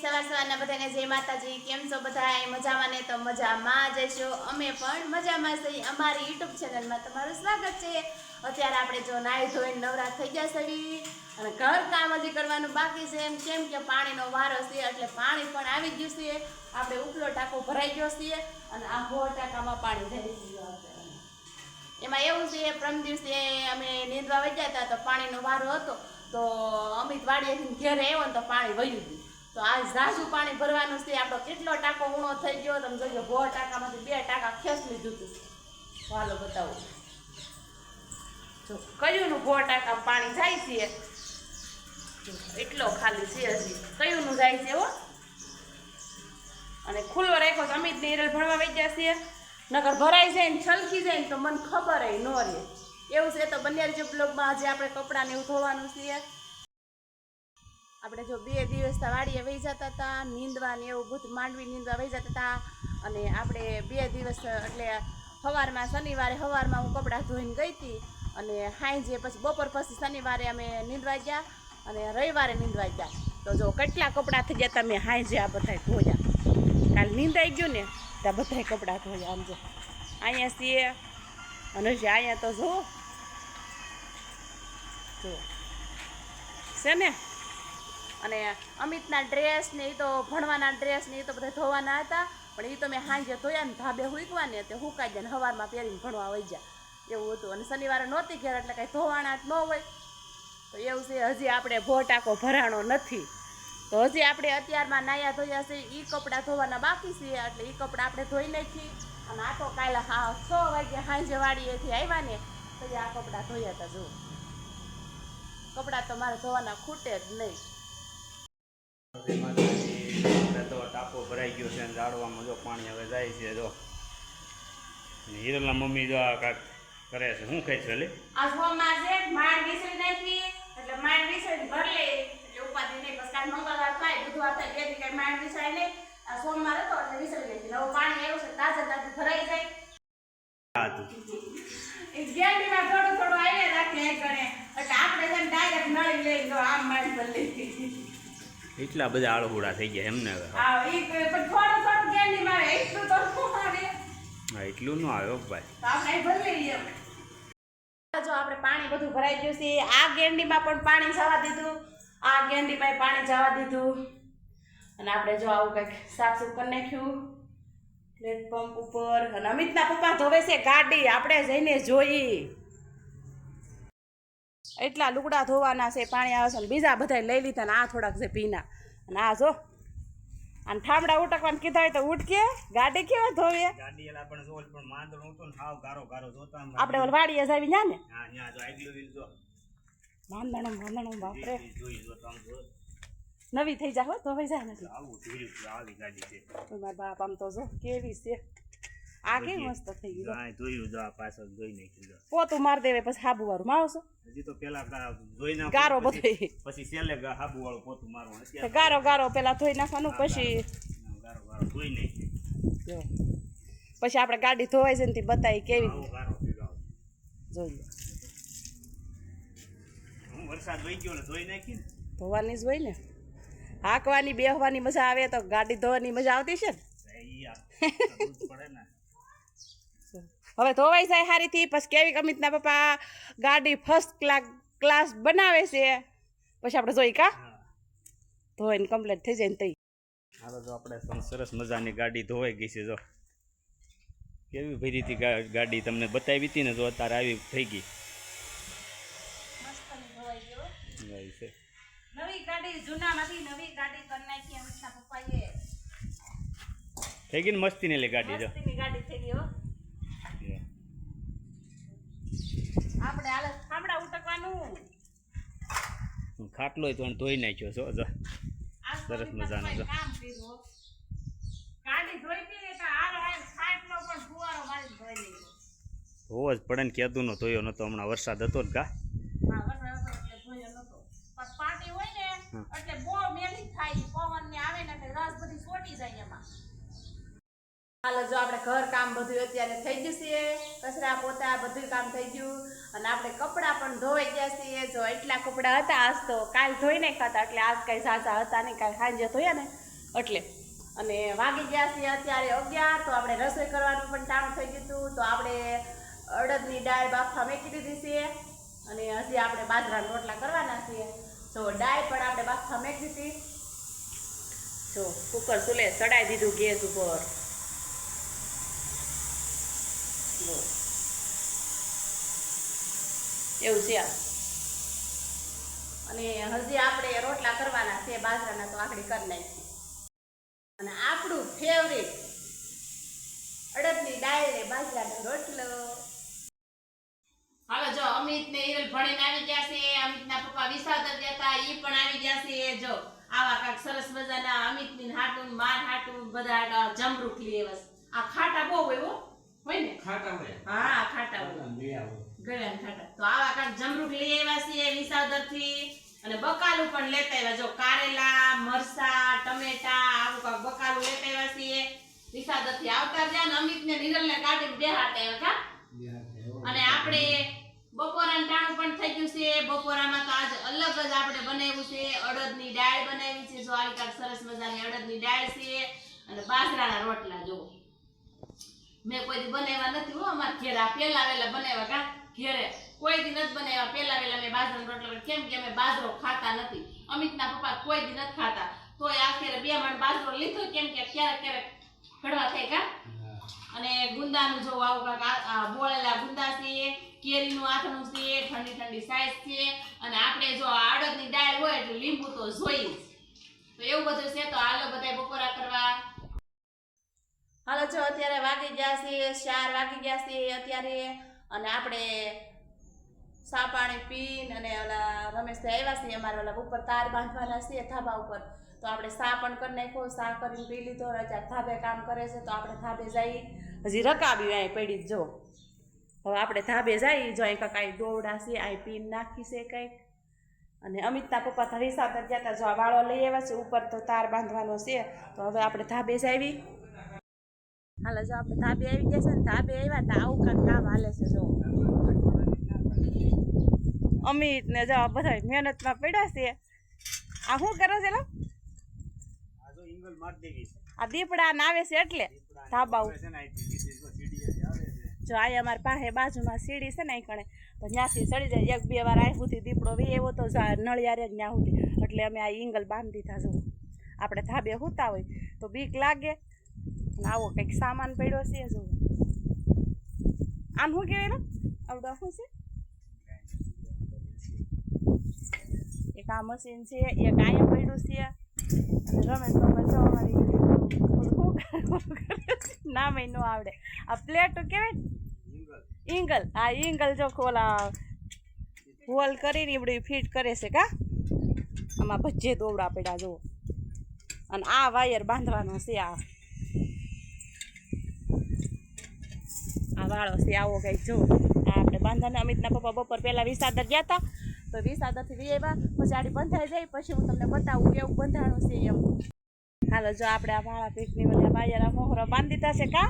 સવાર સવારના બધાને જય માતાજી. કેમ છો બધા? મજામાં ને? તો મજામાં જશો. અમે પણ મજામાં છીએ. અમારી યુટ્યુબ ચેનલમાં તમારું સ્વાગત છે. અત્યારે આપણે જો નાહી ધોઈને નવરા થઈ જશે અને ઘર કામ હજી કરવાનું બાકી છે. કેમ કે પાણીનો વારો છે એટલે પાણી પણ આવી ગયું છે. આપણે ઉપલો ટાંકો ભરાઈ ગયો છે અને આ ગોળ ટાંકામાં પાણી ભરી ગયું. એમાં એવું છે, પ્રમ દિવસે અમે નીંદવા વહી ગયા હતા તો પાણીનો વારો હતો તો અમિત વાડીએથી ઘેરે આવ્યો ને તો પાણી વયું ગયું. તો આ ઝાઝું પાણી ભરવાનું છે. આપણો કેટલો ટાંકો ઊણો થઈ ગયો તમે જોજો. ગોળ ટાંકામાંથી 2 ટાંકા ખેંચ લીધું હતું. હાલો બતાવો જો કયુંનું ગોળ ટાંકામાં પાણી જાય છે. એટલો ખાલી છે હજી કયુંનું જાય છે હો. અને ખુલ્લો રાખ્યો તો અમિત ને હિરલ ભણવા વહી જશે. નકર ભરાઈ જાય ને છલકી જાય ને તો મને ખબર ન રહે. એવું છે તો બન્યા બ્લોગમાં આજે આપણે કપડાને એવું ધોવાનું છે. આપણે જો 2 દિવસ વાડીએ વહી જતા હતા નીંદવા ને એવું બધું માંડવી નીંદવા વહી જતા હતા. અને આપણે 2 દિવસ એટલે સવારમાં શનિવારે સવારમાં હું કપડાં ધોઈને ગઈ હતી અને સાંજે પછી બપોર પછી શનિવારે અમે નીંદવા ગયા અને રવિવારે નીંદવા ગયા. તો જો કેટલા કપડાં થઈ ગયા તમે સાંજે આ બધા ધોયા. કાલે નીંદાઈ ગયું ને ત્યાં બધા કપડાં ધોયા. આમ જો અહીંયા છીએ અને અહીંયા તો જો છે ને. અને અમિતના ડ્રેસ ને એ તો ભણવાના ડ્રેસ ને એ તો બધા ધોવાના હતા પણ એ તો મેં સાંજે ધોયા ને ધાબે હુકવા ને તે હુકાઈ જાય ને સવારમાં પહેરીને ભણવા વહી જાય એવું હતું. અને શનિવારે નહોતી ઘેર એટલે કાંઈ ધોવાના જ ન હોય તો એવું છે. હજી આપણે ટાંકો ભરાણો નથી તો હજી આપણે અત્યારમાં નાયા ધોયા છે. એ કપડાં ધોવાના બાકી છે એટલે એ કપડાં આપણે ધોઈ નાખી. અને આ તો કાલે 6 વાગે સાંજે વાડીએથી આવ્યા ને તો આ કપડાં ધોયા હતા. જો કપડાં તો મારે ધોવાના ખૂટે જ નહીં. તો ટાંકો ભરાઈ ગયો છે અને ઝાડવામાં જો પાણી હવે જાય છે. જો હિરલના મમ્મી જો આ કાંઈક કરે છે. શું ખાય છે? આ સોમવાર છે માંડ વિસરી નાખી એટલે માંડ વિસરી ભર લે એટલે ઉપાધિ નહીં. પછી કાલ મંગળવાર થાય બુધવાર થાય તેથી કઈ માંડ વિસાય નહીં. આ સોમવાર હતો એટલે વિસરી નાખી. હવે પાણી આવ્યું છે તાજે તાજું ભરાઈ જાય. એ ગેંડીમાં થોડું થોડું આવી રાખે એક ગણે એટલે આપણે છે ડાયરેક્ટ નળી લઈને આમ માંડ ભર લઈ. એટલા બધા આળહુડા થઈ ગયા એમને હવે. હા એ પણ થોડું થોડું ગેંડીમાં આવે એટલું તો શું આવે. હા એટલું ન આવ્યો ભાઈ. તો આપણે ભરી લઈએ. જો આપણે પાણી બધું ભરાઈ ગયું છે. આ ગેંડીમાં પણ પાણી જવા દીધું. આ ગેંડીમાં પાણી જવા દીધું. અને આપણે જો આવું કંઈક સાફ સુફ કરી નાખ્યું પ્લેટફોર્મ ઉપર. અને અમિતના પપ્પા ધોવે છે ગાડી. આપણે જઈને જોઈ. એટલા લુગડા ધોવાના છે. પાણી આવે છે ને બીજા બધા લઈ લીધા ને આ થોડાક છે ભીના. અને આ જો અને ઠામડા ઉટકવાનું કીધા હોય તો ઉટકે. ગાડી કેવા ધોવે ગાડી એલા પણ જો પણ માંદણ ઉતો ને હાવ ગારો ગારો જોતા આપણે ઓલ વાડીએ જાવી ન્યા ને. હા ન્યા જો આગલું વીલ જો માંદણો બાપરે જોઈ જો તમ જો નવી થઈ જાય હો ધોવાઈ જાય ને. આવું ધીરું આવી ગાડી છે. મારા બાપ આમ તો જો કેવી છે. આ કેવી મસ્ત થઈ ગઈ. હા જોયું જો આ પાછળ જોઈ નાખ્યું. પોતું માર દેવે પછી હાબુ વાળું મારશો. હજી તો પેલા ધોઈ નાખ ગારો બધો પછી સેલે હાબુ વાળું પોતું મારવાનું. અત્યારે ગારો પેલા ધોઈ નાખવાનું પછી ગારો ગારો ધોઈ નાખી. જો પછી આપણે ગાડી ધોવાઈ છે ને તે બતાવી કેવી ગારો ભેગાવ જોઈ લો. હું વરસાદ વહી ગયો ને ધોઈ નાખી ને ધોવાની જ હોય ને. હાંકવાની બેહવાની મજા આવે તો ગાડી ધોવાની મજા આવતી છે ને. પડે ને હવે ધોવાઈ જાય સારીથી. પછી કેવી અમિતના પપ્પા ગાડી ફર્સ્ટ ક્લાસ બનાવે છે પછી આપણે જોઈ કા ધોઈને કમ્પ્લીટ થઈ જાય ને તઈ. હાલો જો આપણે સરસ મજાની ગાડી ધોવાઈ ગઈ છે. જો કેવી ભરી હતી ગાડી તમને બતાવી હતી ને. જો અત્યારે આવી થઈ ગઈ. નવી ગાડી જૂનામાંથી નવી ગાડી કરી નાખી અમિતના પપ્પાએ. થઈ ગઈ ને મસ્તી ને લે ગાડી. જો મસ્તીની ગાડી થઈ ગઈ હો. આપણે હાલ ખામડા ઉટકવાનું. ખાટલો તો ધોઈ નાખ્યો છો. જો સરસ મજાનો. જો ગાડી ધોઈ હતી તો હાલ ખાટલો પણ ફુવારો મારી ધોઈ લીધો. ધોવો જ પડે ને. કેદું નો ધોયો નતો હમણાં વરસાદ હતો ને કા. હા વરસાદ હતો એટલે ધોયો નતો. પણ પાટી હોય ને એટલે બહુ મેલી થાય. પવન ને આવે ને એટલે રસ બધી છોટી જાય એમાં. હાલો જો આપણે ઘર કામ બધું અત્યારે થઈ ગયું છે. કચરા પોતા બધું કામ થઈ ગયું અને આપણે કપડાં પણ ધોવાઈ ગયા છીએ. જો એટલા કપડાં હતા આજ તો કાલ ધોઈ નાખ્યા હતા એટલે આજ કઈ ઝાઝા હતા નહીં. કાલ સાંજે ધોયા ને એટલે અને વાગી ગયા છે અત્યારે 11 તો આપણે રસોઈ કરવાનું પણ ટાણું થઈ ગયું હતું તો આપણે અડદની દાળ બાફવા મેકી દીધી છે અને હજી આપણે બાજરાના રોટલા કરવાના છે તો દાળ પણ આપણે બાફવા મેકી દીધી જો કુકર ચૂલે ચડાવી દીધું ગેસ ઉપર જો એવું છે અને હજી આપણે રોટલા કરવાના છે બાજરાના તો આખડી કરી નાખી અને આપણું ફેવરેટ અડદની દાળ ને બાજરાનો રોટલો હાલો જો અમિત ને હિરલ ભણીને આવી ગયા છે અમિતના પપ્પા વિસાદર ગયા હતા ઈ પણ આવી ગયા છે જો આવા કાક સરસ મજાના અમિતની હાટું માર હાટું બધા જમરૂખ લઈ આવ્યા આ ખાટા બહુ હોય ને ખાટા હોય હા ખાટા હોય ગળ્યા ખાટા તો આવા કાક જમરૂખ લઈ આવ્યા છે વિસાદર થી અને બકાલું પણ લેતા આવ્યા જો કારેલા મરસા ટમેટા આવું કાક બકાલું લેતા આવ્યા છે વિસાદર થી આવતા રહ્યા ને અમિત ને નિરલ ને કાઢીને બેહાડતા આવ્યા અને આપણે બપોરાનું ટાણું પણ થઈ ગયું છે બપોરામાં તો આજ અલગ જ આપણે બનાવ્યું છે અડદની દાળ બનાવી છે જો આવી કાંઈક સરસ મજાની અડદની દાળ છે અને બાજરાના રોટલા જો મેં કોઈ દી બનાવ્યા નથી હો અમાર ઘેર આ પેલા વેલા બનાવ્યા કા ઘેરે કોઈ દી નથી બનાવ્યા પેલા વેલા મેં બાજરાના રોટલા કેમ કે અમે બાજરો ખાતા નથી અમિતના પપ્પા કોઈ દી નથી ખાતા તોય આખરે 2 મણ બાજરો લીધો કેમ કે ક્યારેક ક્યારેક કડવા થાય કા અને ગુંદાનું જો આવું કાક બોળેલા ગુંદા છે કેરીનું આથણું છે ઠંડી ઠંડી સાઈઝ છે અને આપણે જો અડદની દાળ હોય એટલે લીંબુ તો જોઈએ તો એવું બધું છે તો હાલો બધાય બપોરા કરવા હાલો જો અત્યારે વાગી ગયા છે 4 વાગી ગયા છે અત્યારે અને આપણે સા પાણી પીને અને ઓલા રમેશભાઈ આવ્યા છે અમારે ઓલા ઉપર તાર બાંધવાના છે ધાબા ઉપર તો આપણે સા પણ કરી નાખ્યો સા કરીને પી લીધો અત્યારે ધાબે કામ કરે છે તો આપણે ધાબે જઈ હજી રકાબી અહીં પડી જો હવે આપણે ધાબે જઈ જો અહીં કાંઈ દોવડા છે અહીં પીન નાખી છે કંઈક અને અમિતના પપ્પા તો વિસાદર ગયા હતા જો આ વાળો લઈ આવ્યા છે ઉપર તો તાર બાંધવાનો છે તો હવે આપણે ધાબે જ આવી હાલો જો આપણે ધાબે આવી ગયા છે ને ધાબે આવ્યા તો આવું કાંઈક કામ હાલે છે જો અમિત ને જો બધા મહેનતમાં પડ્યા છે આ શું કરો છે લો આ દીપડા આવે છે એટલે ધાબા જો આ અમારી પાસે બાજુમાં સીડી છે ને અહીં કણે તો ત્યાંથી ચડી જાય 1-2 વાર આ સુધી દીપડો વી એવો તો નળિયારે જ ત્યાં સુધી એટલે અમે આ ઈંગલ બાંધી દીધા જો આપણે ધાબે હોતા હોય તો બીક લાગે અને આવો કંઈક સામાન પડ્યો છે જો આમ શું કહેવાય આવડો શું છે એક આ મશીન છે એક અહીંયા પડ્યું છે અને રમેશ બાબા જો અમારી નામ ન આવડે આ પ્લેટ કેવાય ઈંગલ હા ઈંગલ જો ખોલા હોલ કરીને એવડી ફિટ કરે છે કા આમાં ભજ્જે દોવડા પડ્યા જો અને આ વાયર બાંધવાનો છે આ વાળો છે આવો કંઈક જો આ આપણે બાંધવાને અમિતના પપ્પા બપોર પહેલા વિસાદર ગયા હતા તો વિસાદરથી વી આવ્યા પછી આડી બંધાઈ જાય પછી હું તમને બતાવું કેવું બંધાણું છે એમ હાલો જો આપણે આ વાળા પીઠની બધા બાયરા મોહરો બાંધી દીધા છે કા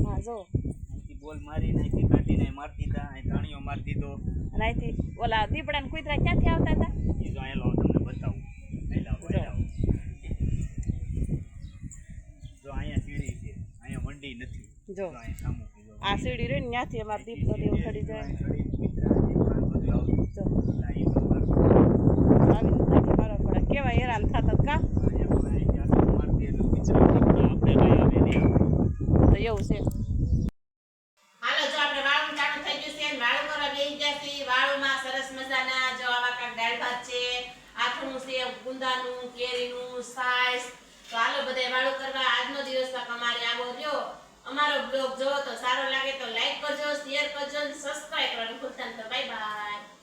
હા જો બોલ મારી નાખી કાઢીને મારતી હતા અહીં ધાણીઓ મારતી તો અને અહીંથી ઓલા દીપડા ને કુતરા ક્યાંથી આવતા હતા એ જો અહીં લાવો તમને બતાવું જો અહીંયા સીડી છે અહીંયા મંડી નથી જો અહીંયા સામું આ સીડી રહી ને ત્યાંથી અમારે દીપડો દેવ ચડી જાય મારો પડે કેવા હેરાન થતા કા તો એવું છે હાલો જો આપણે વાળું ચાલુ થઈ ગયું છે વાળું કરવા બેસી ગયા છે વાળુમાં સરસ મજાના જો આવા કાંક દાળ ભાત છે આથણું છે ગુંદાનું કેરીનું સાઈસ તો હાલો બધા વાળું કરવા આજનો દિવસ અમારે આવો રહ્યો અમારો બ્લોગ જોવો તો સારો લાગે તો લાઈક કરજો શેર કરજો અને સબસ્ક્રાઇબ કરવાનું ભૂલતા નહીં. Bye bye.